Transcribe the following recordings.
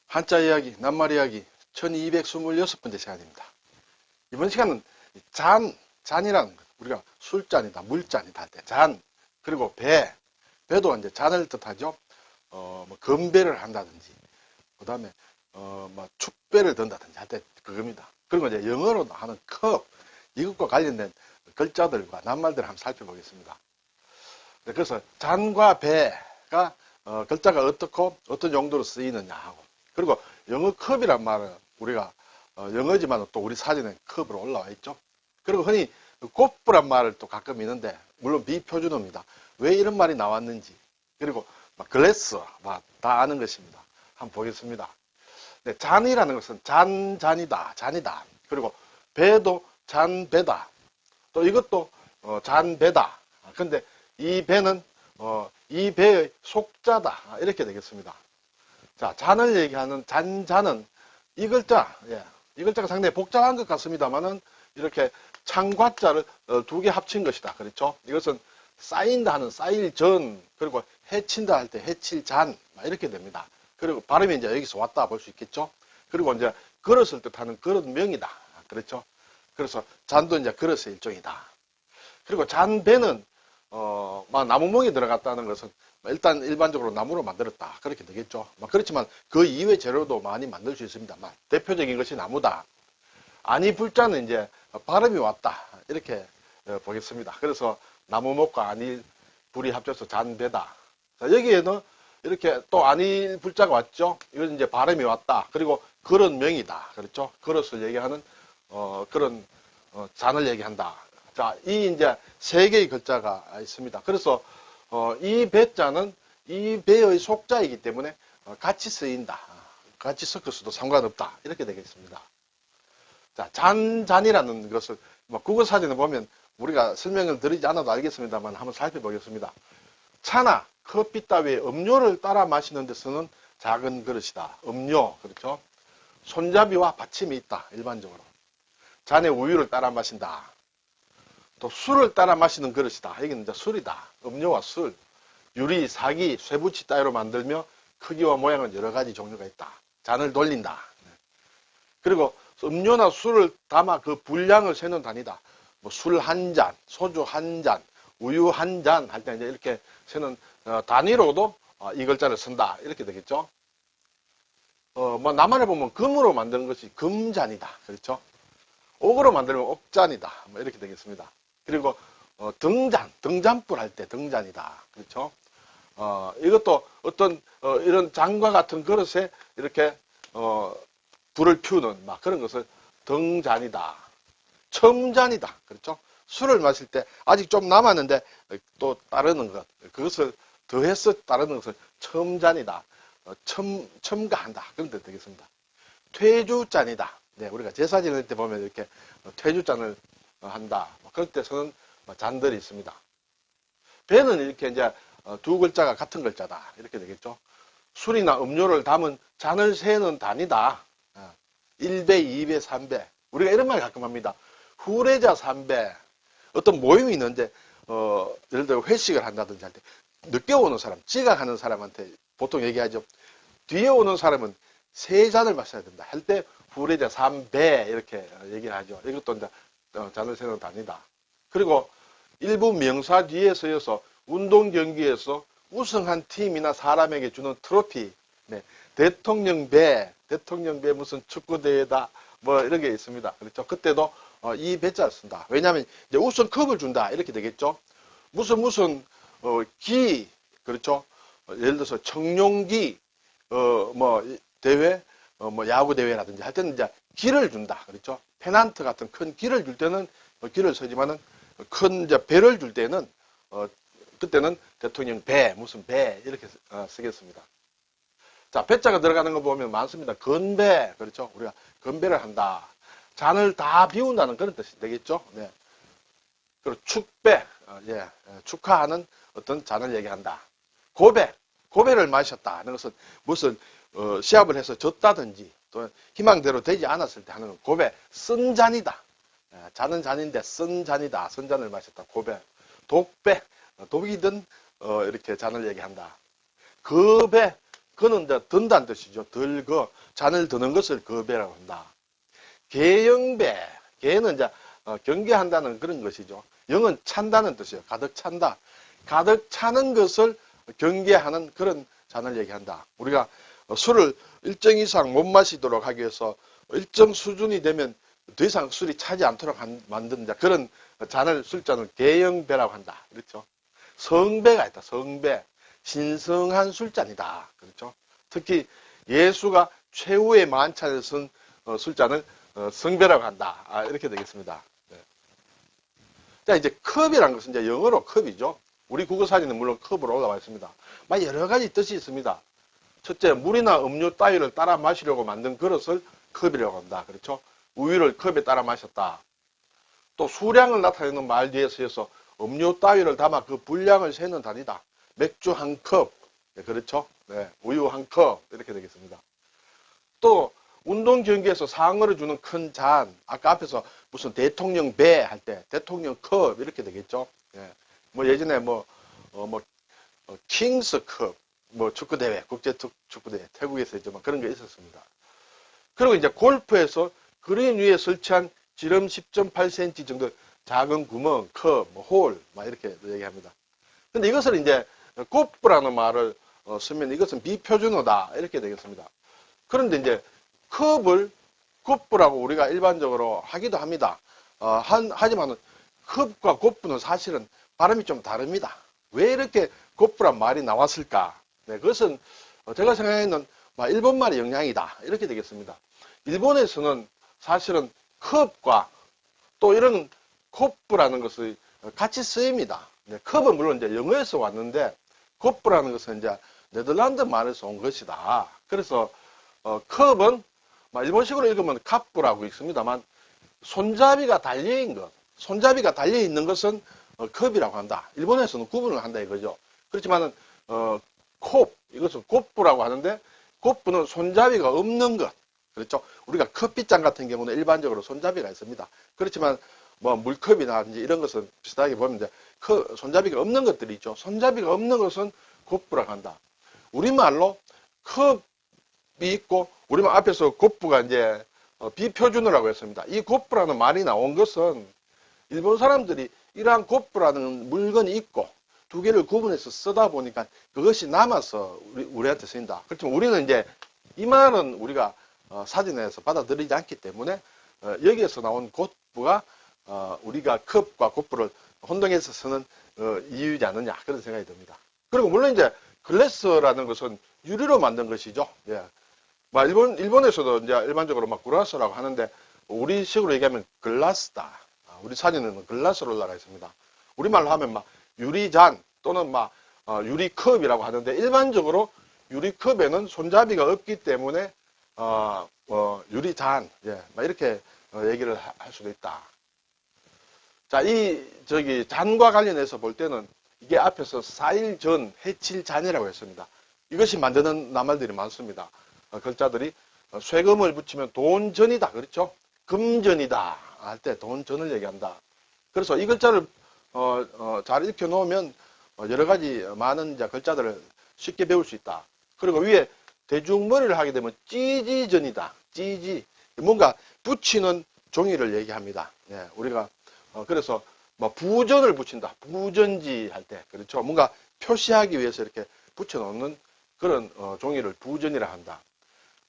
한자 이야기, 낱말 이야기 1226번째 시간입니다. 이번 시간은 잔이란 우리가 술잔이다, 물잔이다 할 때 잔, 그리고 배도 이제 잔을 뜻하죠. 뭐 건배를 한다든지, 그 다음에 뭐 축배를 든다든지 할 때 그겁니다. 그리고 이제 영어로 하는 컵, 이것과 관련된 글자들과 낱말들을 한번 살펴보겠습니다. 그래서 잔과 배가 글자가 어떻고 어떤 용도로 쓰이느냐 하고, 그리고 영어 컵이란 말은 우리가 영어지만 또 우리 사전에 컵으로 올라와 있죠. 그리고 흔히 꽃부란 말을 또 가끔 있는데, 물론 비표준어입니다. 왜 이런 말이 나왔는지, 그리고 글래스 다 아는 것입니다. 한번 보겠습니다. 네, 잔이라는 것은 잔이다, 잔이다. 그리고 배도 잔배다. 또 이것도 잔배다. 근데 이 배는 이 배의 속자다, 이렇게 되겠습니다. 자, 잔을 얘기하는 잔은 이 글자, 이 글자가 상당히 복잡한 것 같습니다만은 이렇게 창과자를 두 개 합친 것이다. 그렇죠? 이것은 쌓인다 하는 쌓일전, 그리고 해친다 할 때 해칠잔, 이렇게 됩니다. 그리고 발음이 이제 여기서 왔다 볼 수 있겠죠? 그리고 이제 그릇을 뜻하는 그릇명이다. 그렇죠? 그래서 잔도 이제 그릇의 일종이다. 그리고 잔배는 나무멍이 들어갔다는 것은 일단 일반적으로 나무로 만들었다, 그렇게 되겠죠. 그렇지만 그 이외 재료도 많이 만들 수 있습니다. 대표적인 것이 나무다. 아니 불자는 이제 발음이 왔다, 이렇게 보겠습니다. 그래서 나무목과 아니 불이 합쳐서 잔배다. 자, 여기에는 이렇게 또 아니 불자가 왔죠. 이건 이제 발음이 왔다. 그리고 그릇명이다. 그렇죠? 그릇을 얘기하는 그런 잔을 얘기한다. 자, 이 이제 세 개의 글자가 있습니다. 그래서 이 배자는 이 배의 속자이기 때문에 같이 쓰인다. 같이 섞어서도 상관없다, 이렇게 되겠습니다. 자, 잔이라는 것을 국어사전에 보면 우리가 설명을 드리지 않아도 알겠습니다만 한번 살펴보겠습니다. 차나 커피 따위의 음료를 따라 마시는 데 쓰는 작은 그릇이다. 음료, 그렇죠? 손잡이와 받침이 있다, 일반적으로. 잔에 우유를 따라 마신다. 또 술을 따라 마시는 그릇이다. 여기는 이제 술이다. 음료와 술. 유리, 사기, 쇠붙이 따위로 만들며 크기와 모양은 여러 가지 종류가 있다. 잔을 돌린다. 그리고 음료나 술을 담아 그 분량을 세는 단위다. 뭐 술 한 잔, 소주 한 잔, 우유 한 잔 할 때 이제 이렇게 세는 단위로도 이 글자를 쓴다, 이렇게 되겠죠. 남한에 보면 금으로 만드는 것이 금잔이다. 그렇죠? 옥으로 만들면 옥잔이다. 이렇게 되겠습니다. 그리고 등잔불 할 때 등잔이다. 그렇죠? 이것도 어떤 이런 잔과 같은 그릇에 이렇게 불을 피우는 그런 것을 등잔이다. 첨잔이다. 그렇죠? 술을 마실 때 아직 좀 남았는데 또 따르는 것, 그것을 더해서 따르는 것을 첨잔이다. 첨가한다. 그런 데 되겠습니다. 퇴주잔이다. 네, 우리가 제사 지낼 때 보면 이렇게 퇴주잔을 한다. 그럴 때 쓰는 잔들이 있습니다. 배는 이렇게 이제 두 글자가 같은 글자다, 이렇게 되겠죠. 술이나 음료를 담은 잔을 세는 단위다. 1배, 2배, 3배. 우리가 이런 말 가끔 합니다. 후레자 3배. 어떤 모임이 있는데 예를 들어 회식을 한다든지 할 때 늦게 오는 사람, 지각하는 사람한테 보통 얘기하죠. 뒤에 오는 사람은 3잔을 마셔야 된다 할 때 후레자 3배 이렇게 얘기를 하죠. 이것도 이제 잔을 세는 단위다. 그리고 일부 명사 뒤에 서여서 운동 경기에서 우승한 팀이나 사람에게 주는 트로피, 네, 대통령배 무슨 축구대회다, 이런 게 있습니다. 그렇죠? 그때도 이 배자를 쓴다. 왜냐하면 이제 우승컵을 준다, 이렇게 되겠죠. 무슨 기, 그렇죠? 예를 들어서 청룡기 대회, 야구 대회라든지 할 때는 이제 기를 준다, 그렇죠? 페난트 같은 큰 기를 줄 때는 기를 쓰지만은 큰 이제 배를 줄 때는 그때는 대통령 무슨 배 이렇게 쓰겠습니다. 자, 배자가 들어가는 거 보면 많습니다. 건배, 그렇죠? 우리가 건배를 한다. 잔을 다 비운다는 그런 뜻이 되겠죠? 네. 그리고 축배, 축하하는 어떤 잔을 얘기한다. 고배를 마셨다 하는 것은 무슨 시합을 해서 졌다든지 또 희망대로 되지 않았을 때 하는 고배, 쓴 잔이다. 잔은 잔인데 쓴 잔이다. 쓴 잔을 마셨다. 고배. 독배, 독이든 이렇게 잔을 얘기한다. 그는 이제 든다는 뜻이죠. 들거, 잔을 드는 것을 거배라고 한다. 개영배, 개는 이제 경계한다는 그런 것이죠. 영은 찬다는 뜻이에요. 가득 찬다. 가득 차는 것을 경계하는 그런 잔을 얘기한다. 우리가 술을 일정 이상 못 마시도록 하기 위해서 일정 수준이 되면 더 이상 술이 차지 않도록 만든 그런 잔을, 술잔을 개영배라고 한다. 그렇죠. 성배가 있다. 성배. 신성한 술잔이다. 그렇죠. 특히 예수가 최후의 만찬을 쓴 술잔을 성배라고 한다. 이렇게 되겠습니다. 네. 자, 이제 컵이라는 것은 이제 영어로 컵이죠. 우리 국어 사전은 물론 컵으로 올라와 있습니다. 막 여러 가지 뜻이 있습니다. 첫째, 물이나 음료 따위를 따라 마시려고 만든 그릇을 컵이라고 한다. 그렇죠. 우유를 컵에 따라 마셨다. 또 수량을 나타내는 말 뒤에 쓰여서 음료 따위를 담아 그 분량을 세는 단위다. 맥주 한 컵, 네, 그렇죠. 네, 우유 한 컵, 이렇게 되겠습니다. 또 운동 경기에서 상을 주는 큰 잔, 아까 앞에서 무슨 대통령 배 할 때 대통령 컵 이렇게 되겠죠. 네. 뭐 예전에 킹스 컵, 뭐 축구대회, 국제 축구대회, 태국에서 있지만 그런 게 있었습니다. 그리고 이제 골프에서 그린 위에 설치한 지름 10.8cm 정도 작은 구멍, 컵, 홀, 막 이렇게 얘기합니다. 근데 이것을 이제 골프라는 말을 쓰면 이것은 비표준어다 이렇게 되겠습니다. 그런데 이제 컵을 골프라고 우리가 일반적으로 하기도 합니다. 하지만 컵과 골프는 사실은 발음이 좀 다릅니다. 왜 이렇게 골프란 말이 나왔을까? 네, 그것은 제가 생각에는 일본말의 영향이다 이렇게 되겠습니다. 일본에서는 사실은 컵과 또 이런 골프라는 것을 같이 쓰입니다. 네, 컵은 물론 이제 영어에서 왔는데 골프라는 것은 이제 네덜란드 말에서 온 것이다. 그래서 컵은 일본식으로 읽으면 카프라고 있습니다만 손잡이가 달려있는 것, 손잡이가 달려있는 것은 컵이라고 한다. 일본에서는 구분을 한다 이거죠. 그렇지만은 콥, 이것은 골프라고 하는데 골프는 손잡이가 없는 것. 그렇죠. 우리가 커피잔 같은 경우는 일반적으로 손잡이가 있습니다. 그렇지만 물컵이나 이런 것은 비슷하게 보면 이제 손잡이가 없는 것들이 있죠. 손잡이가 없는 것은 골프라고 한다. 우리말로 컵이 있고 우리말 앞에서 골프가 이제 비표준어라고 했습니다. 이 골프라는 말이 나온 것은 일본 사람들이 이러한 골프라는 물건이 있고 두 개를 구분해서 쓰다 보니까 그것이 남아서 우리한테 쓰인다. 그렇지만 우리는 이제 이 말은 우리가 사전에서 받아들이지 않기 때문에 여기에서 나온 골프가 우리가 컵과 골프를 혼동해서 쓰는 이유이지 않느냐 그런 생각이 듭니다. 그리고 물론 이제 글래스라는 것은 유리로 만든 것이죠. 예. 일본에서도 이제 일반적으로 글라스라고 하는데 우리식으로 얘기하면 글라스다. 우리 사전에는 글라스로 올라가 있습니다. 우리말로 하면 유리잔 또는 유리컵이라고 하는데 일반적으로 유리컵에는 손잡이가 없기 때문에 유리잔, 예, 이렇게 얘기를 할 수도 있다. 자, 잔과 관련해서 볼 때는 이게 앞에서 4일 전 해칠 잔이라고 했습니다. 이것이 만드는 낱말들이 많습니다. 글자들이 쇠금을 붙이면 돈전이다. 그렇죠? 금전이다. 할 때 돈전을 얘기한다. 그래서 이 글자를 잘 익혀 놓으면 여러 가지 많은 글자들을 쉽게 배울 수 있다. 그리고 위에 대중머리를 하게 되면 찌지전이다. 찌지. 뭔가 붙이는 종이를 얘기합니다. 예, 우리가 그래서 부전을 붙인다. 부전지 할 때 그렇죠. 뭔가 표시하기 위해서 이렇게 붙여놓는 그런 종이를 부전이라 한다.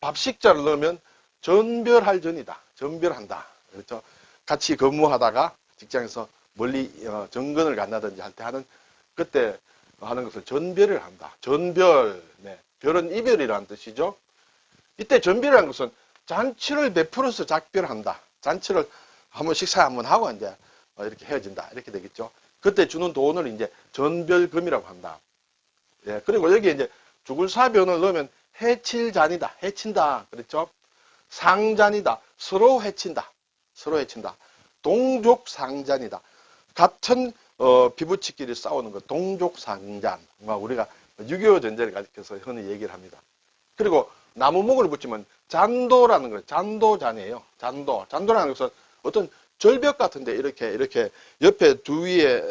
밥식자를 넣으면 전별할 전이다. 전별한다. 그렇죠. 같이 근무하다가 직장에서 멀리 정근을 간다든지 할 때 하는 그때 하는 것을 전별을 한다. 전별. 네. 별은 이별이라는 뜻이죠. 이때 전별이라는 것은 잔치를 베풀어서 작별한다. 잔치를 한번 식사 한번 하고 이제 이렇게 헤어진다. 이렇게 되겠죠. 그때 주는 돈을 이제 전별금이라고 한다. 예. 그리고 여기에 이제 죽을 사변을 넣으면 해칠잔이다. 해친다. 그렇죠. 상잔이다. 서로 해친다. 서로 해친다. 동족상잔이다. 같은 피부치끼리 싸우는 것. 동족상잔. 우리가 6.25 전쟁을 가리켜서 흔히 얘기를 합니다. 그리고 나무목을 붙이면 잔도라는 거예요. 잔도잔이에요. 잔도. 잔도라는 것은 어떤 절벽 같은데 이렇게 옆에 두 위에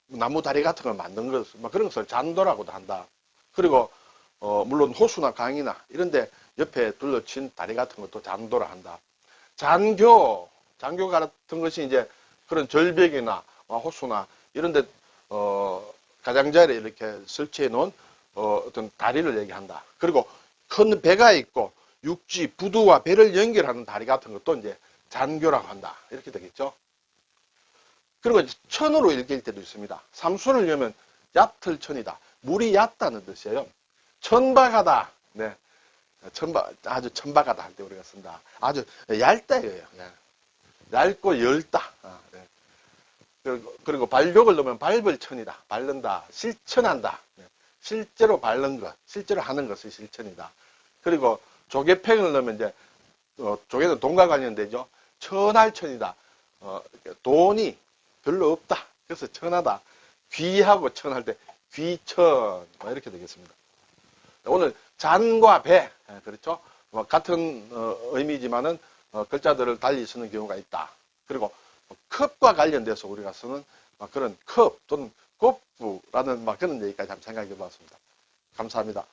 나무 다리 같은 걸 만든 것, 그런 것을 잔도라고도 한다. 그리고 물론 호수나 강이나 이런데 옆에 둘러친 다리 같은 것도 잔도라 한다. 잔교 같은 것이 이제 그런 절벽이나 호수나 이런데 가장자리에 이렇게 설치해 놓은 어떤 다리를 얘기한다. 그리고 큰 배가 있고 육지, 부두와 배를 연결하는 다리 같은 것도 이제 잔교라고 한다. 이렇게 되겠죠. 그리고 이제 천으로 읽힐 때도 있습니다. 삼순을 여면 얕을 천이다. 물이 얕다는 뜻이에요. 천박하다. 네. 아주 천박하다 할 때 우리가 쓴다. 아주 얇다예요. 네. 얇고 열다. 네. 그리고 발욕을 넣으면 밟을 천이다. 밟는다. 실천한다. 네. 실제로 밟는 것, 실제로 하는 것이 실천이다. 그리고 조개팽을 넣으면 이제 조개는 돈과 관련되죠. 천할천이다. 돈이 별로 없다. 그래서 천하다. 귀하고 천할 때 귀천 이렇게 되겠습니다. 오늘 잔과 배 그렇죠. 같은 의미지만은 글자들을 달리 쓰는 경우가 있다. 그리고 컵과 관련돼서 우리가 쓰는 그런 컵 또는 kop프라는 그런 얘기까지 한번 생각해 봤습니다. 감사합니다.